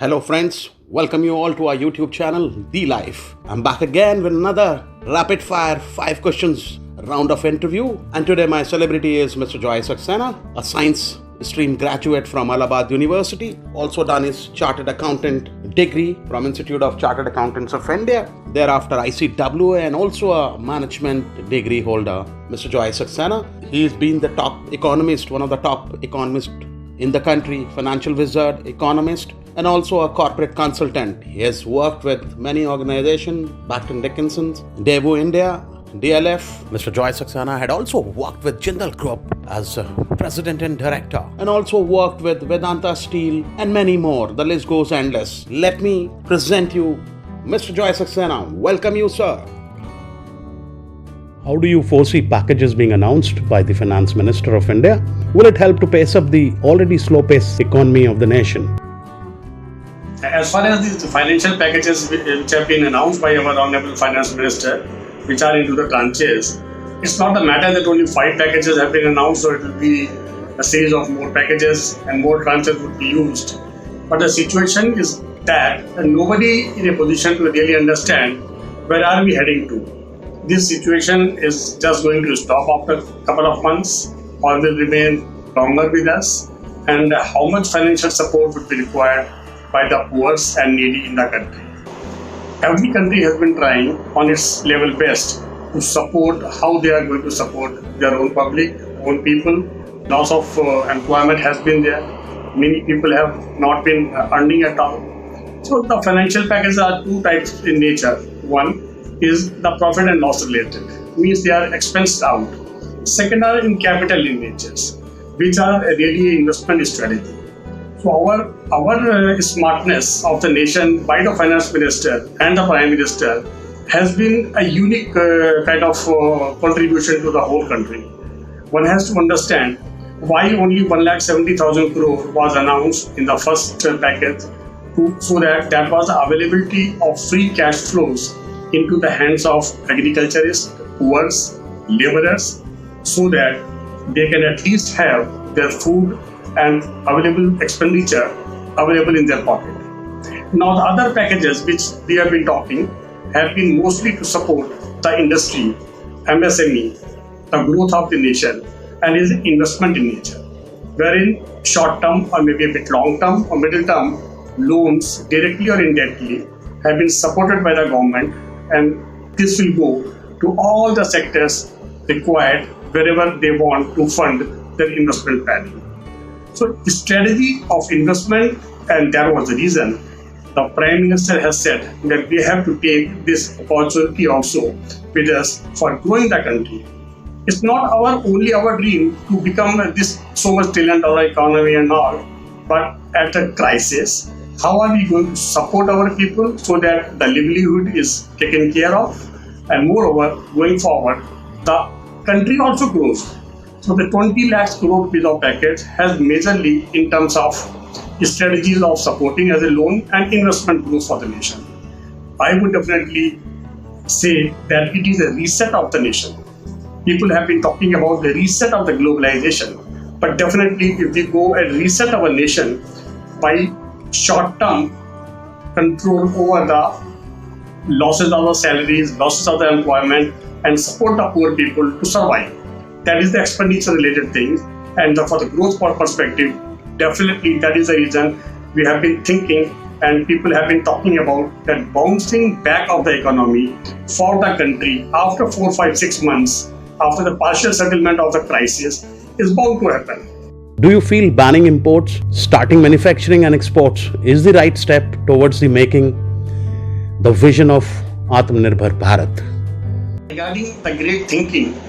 Hello friends, welcome you all to our YouTube channel, The Life. I'm back again with another rapid fire 5 questions round of interview. And today my celebrity is Mr. Saxena, a science stream graduate from Allahabad University, also done his chartered accountant degree from Institute of Chartered Accountants of India, thereafter ICWA, and also a management degree holder, Mr. Saxena. He's been the top economist, one of the top economists in the country, financial wizard, economist, and also a corporate consultant. He has worked with many organizations, Becton Dickinson's, Daewoo India, DLF. Mr. Saxena had also worked with Jindal Group as president and director, and also worked with Vedanta Steel and many more. The list goes endless. Let me present you Mr. Saxena. Welcome you, sir. How do you foresee packages being announced by the Finance Minister of India? Will it help to pace up the already slow-paced economy of the nation? As far as the financial packages which have been announced by our Honorable Finance Minister, which are into the tranches, it's not a matter that only 5 packages have been announced, so it will be a series of more packages and more tranches would be used. But the situation is that nobody in a position to really understand where are we heading to. This situation is just going to stop after a couple of months or will remain longer with us, and how much financial support would be required by the poor and needy in the country. Every country has been trying on its level best to support how they are going to support their own public, own people. Loss of employment has been there. Many people have not been earning at all. So the financial packages are 2 types in nature. One is the profit and loss related, means they are expensed out. Second are in capital in natures, which are really investment strategy. So our smartness of the nation by the finance minister and the prime minister has been a unique kind of contribution to the whole country. One has to understand why only 1,70,000 crore was announced in the first package, so that was the availability of free cash flows into the hands of agriculturists, poor, laborers, so that they can at least have their food and available expenditure available in their pocket. Now the other packages which we have been talking have been mostly to support the industry, MSME, the growth of the nation, and is investment in nature, wherein short term or maybe a bit long term or middle term loans directly or indirectly have been supported by the government, and this will go to all the sectors required wherever they want to fund their investment planning. So the strategy of investment, and that was the reason the Prime Minister has said that we have to take this opportunity also with us for growing the country. It's not only our dream to become this so much $1 trillion economy and all, but at a crisis, how are we going to support our people so that the livelihood is taken care of, and moreover, going forward, the country also grows. So the 20 lakhs crore rupees of package has majorly in terms of strategies of supporting as a loan and investment growth for the nation. I would definitely say that it is a reset of the nation. People have been talking about the reset of the globalization, but definitely if we go and reset our nation by short-term control over the losses of the salaries, losses of the employment, and support the poor people to survive. That is the expenditure related thing, and for the growth perspective, definitely that is the reason we have been thinking and people have been talking about that bouncing back of the economy for the country after 4, 5, 6 months after the partial settlement of the crisis is bound to happen. Do you feel banning imports, starting manufacturing and exports is the right step towards the making the vision of Atmanirbhar Bharat? Regarding the great thinking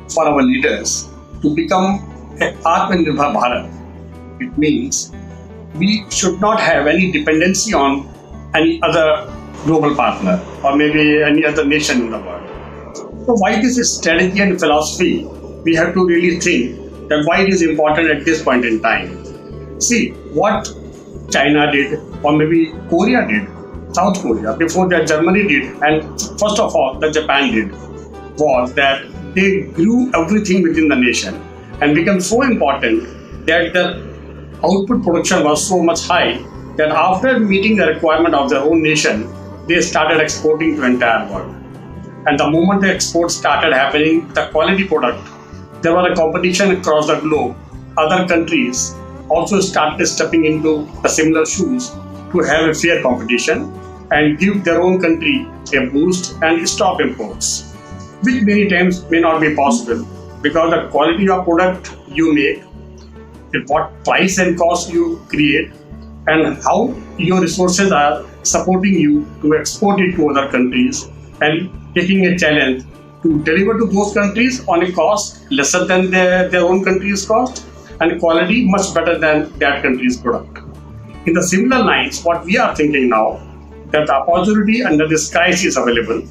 for our leaders to become an Atmanirbhar Bharat, it means we should not have any dependency on any other global partner or maybe any other nation in the world. So why this is strategy and philosophy, we have to really think that why it is important at this point in time. See, what China did or maybe Korea did, South Korea, before that Germany did, and first of all the Japan did, was that they grew everything within the nation and became so important that the output production was so much high that after meeting the requirement of their own nation, they started exporting to the entire world. And the moment the export started happening, the quality product, there was a competition across the globe. Other countries also started stepping into the similar shoes to have a fair competition and give their own country a boost and stop imports, which many times may not be possible because the quality of product you make, what price and cost you create, and how your resources are supporting you to export it to other countries and taking a challenge to deliver to those countries on a cost lesser than their own country's cost and quality much better than that country's product. In the similar lines, what we are thinking now, that the opportunity under this crisis available,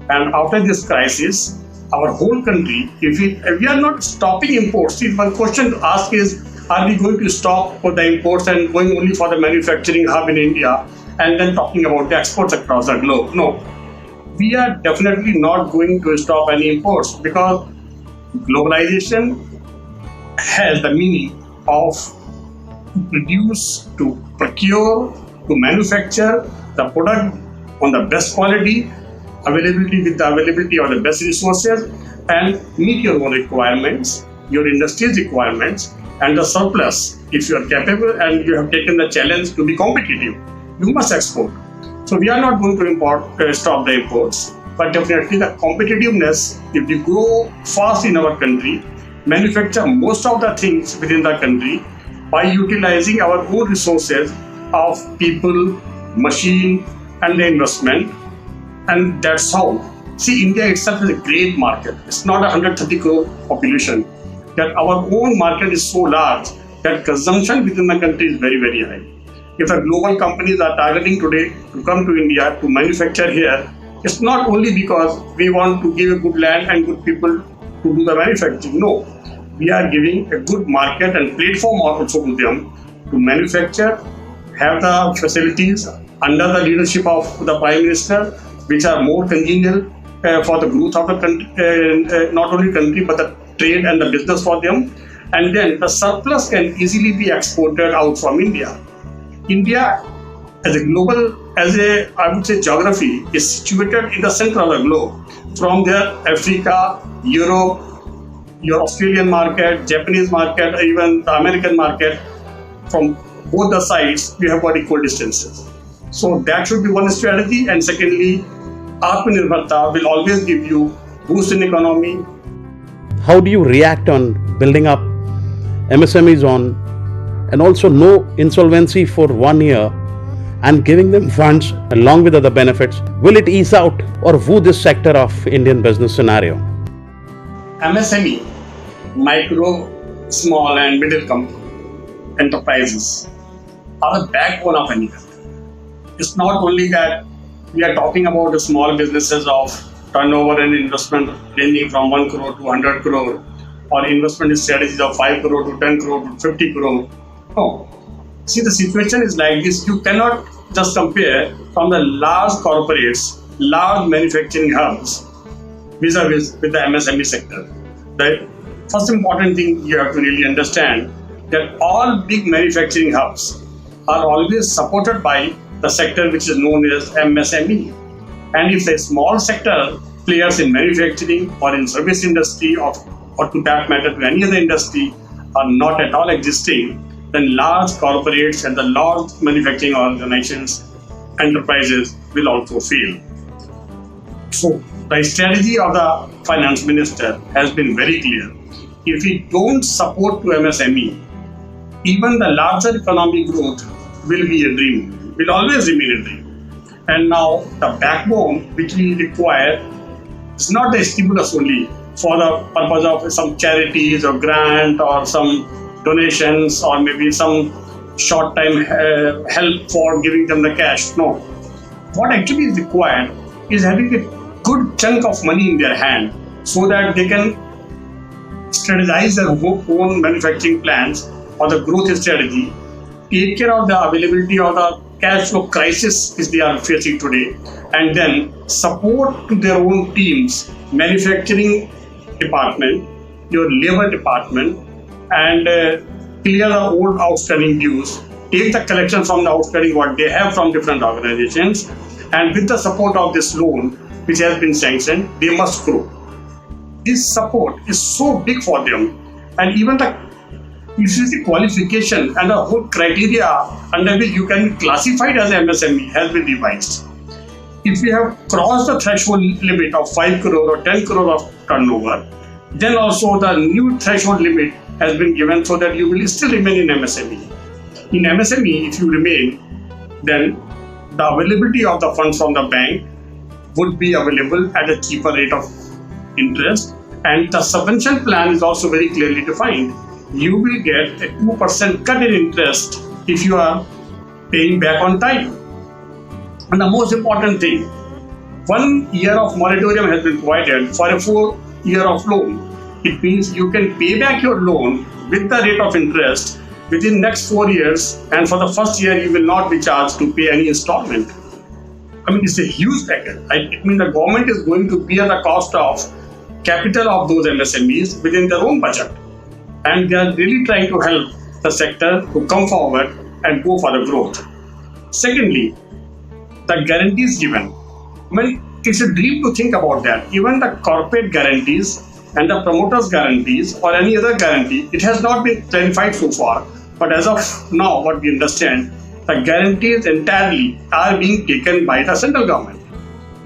and after this crisis, our whole country, if we are not stopping imports, see, one question to ask is, are we going to stop for the imports and going only for the manufacturing hub in India and then talking about the exports across the globe? No. We are definitely not going to stop any imports because globalization has the meaning of to produce, to procure, to manufacture the product on the best quality, availability with the availability of the best resources, and meet your own requirements, your industry's requirements, and the surplus. If you are capable and you have taken the challenge to be competitive, you must export. So we are not going to stop the imports, but definitely the competitiveness, if we grow fast in our country, manufacture most of the things within the country by utilizing our own resources of people, machine, and the investment, and that's how. See, India itself is a great market. It's not a 130 crore population. That our own market is so large that consumption within the country is very, very high. If the global companies are targeting today to come to India to manufacture here, it's not only because we want to give a good land and good people to do the manufacturing. No, we are giving a good market and platform also to them to manufacture, have the facilities under the leadership of the Prime Minister, which are more congenial for the growth of the country, not only country but the trade and the business for them. And then the surplus can easily be exported out from India. India as a global, I would say geography, is situated in the center of the globe. From there, Africa, Europe, your Australian market, Japanese market, even the American market, from both the sides, we have got equal distances. So that should be one strategy. And secondly, Atmanirbharta will always give you boost in economy. How do you react on building up MSMEs on, and also no insolvency for 1 year and giving them funds along with other benefits? Will it ease out or woo this sector of Indian business scenario? MSME, micro, small and middle enterprises, are the backbone of any country. It's not only that we are talking about the small businesses of turnover and investment ranging from 1 crore to 100 crore, or investment strategies of 5 crore to 10 crore to 50 crore. No. See, the situation is like this. You cannot just compare from the large corporates, large manufacturing hubs vis-a-vis with the MSME sector. The first important thing you have to really understand that all big manufacturing hubs are always supported by the sector which is known as MSME. And if a small sector players in manufacturing or in service industry or to that matter to any other industry are not at all existing, then large corporates and the large manufacturing organizations, enterprises will also fail. So the strategy of the finance minister has been very clear. If we don't support to MSME, even the larger economic growth will be a dream, will always remain a dream. And now the backbone which we require is not the stimulus only for the purpose of some charities or grant or some donations or maybe some short-time help for giving them the cash. No. What actually is required is having a good chunk of money in their hand so that they can strategize their own manufacturing plans or the growth strategy, take care of the availability of the cash flow crisis which they are facing today, and then support to their own teams, manufacturing department, your labor department, and clear the old outstanding dues take the collection from the outstanding what they have from different organizations, and with the support of this loan which has been sanctioned, they must grow. This support is so big for them, and even the qualification and the whole criteria under which you can be classified as MSME has been revised. If you have crossed the threshold limit of 5 crore or 10 crore of turnover, then also the new threshold limit has been given so that you will still remain in MSME. In MSME, if you remain, then the availability of the funds from the bank would be available at a cheaper rate of interest, and the subvention plan is also very clearly defined. You will get a 2% cut in interest if you are paying back on time. And the most important thing, 1 year of moratorium has been provided for a 4-year of loan. It means you can pay back your loan with the rate of interest within next 4 years, and for the first year you will not be charged to pay any installment. I mean, it's a huge package. It means the government is going to bear the cost of capital of those MSMEs within their own budget. And they are really trying to help the sector to come forward and go for the growth. Secondly, the guarantees given. I mean, it's a dream to think about that. Even the corporate guarantees and the promoters' guarantees or any other guarantee, it has not been clarified so far. But as of now, what we understand, the guarantees entirely are being taken by the central government.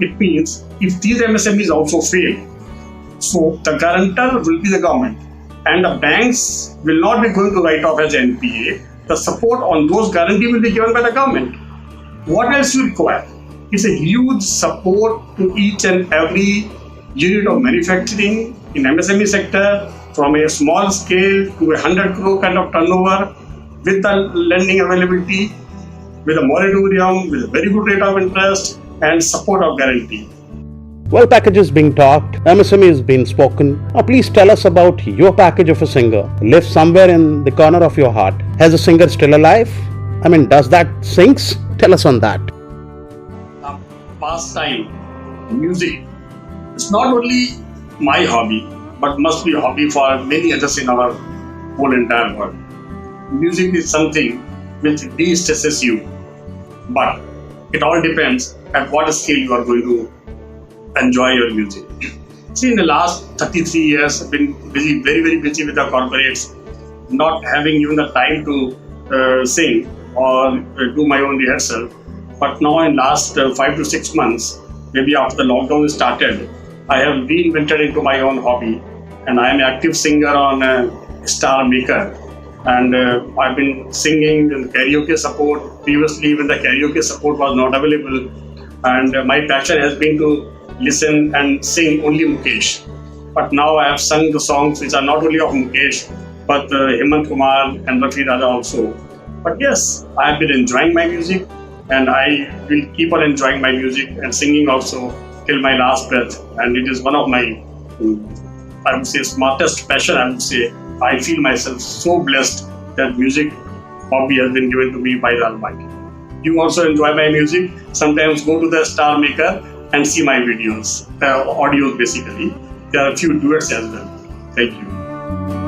It means if these MSMEs also fail, so the guarantor will be the government, and the banks will not be going to write off as NPA. The support on those guarantees will be given by the government. What else you require? It's a huge support to each and every unit of manufacturing in MSME sector, from a small scale to 100 crore kind of turnover, with the lending availability, with a moratorium, with a very good rate of interest and support of guarantee. Well, packages being talked, MSME is being spoken. Now please tell us about your package of a singer. Lives somewhere in the corner of your heart. Has a singer still alive? I mean, does that sings? Tell us on that. Pastime, music. It's not only my hobby, but must be a hobby for many others in our whole entire world. Music is something which de-stresses you, but it all depends at what scale you are going to enjoy your music. See, in the last 33 years, I've been busy, very, very busy with the corporates, not having even the time to sing or do my own rehearsal. But now in last 5 to 6 months, maybe after the lockdown started, I have reinvented into my own hobby, and I am an active singer on Star Maker. And I've been singing in karaoke support previously when the karaoke support was not available. And my passion has been to listen and sing only Mukesh. But now I have sung the songs which are not only of Mukesh, but Hemant Kumar and Rafi Raja also. But yes, I have been enjoying my music, and I will keep on enjoying my music and singing also till my last breath. And it is one of my, I would say, smartest passion, I would say. I feel myself so blessed that music hobby has been given to me by the Almighty. You also enjoy my music. Sometimes go to the Star Maker and see my videos, audios basically. There are a few duets as well. Thank you.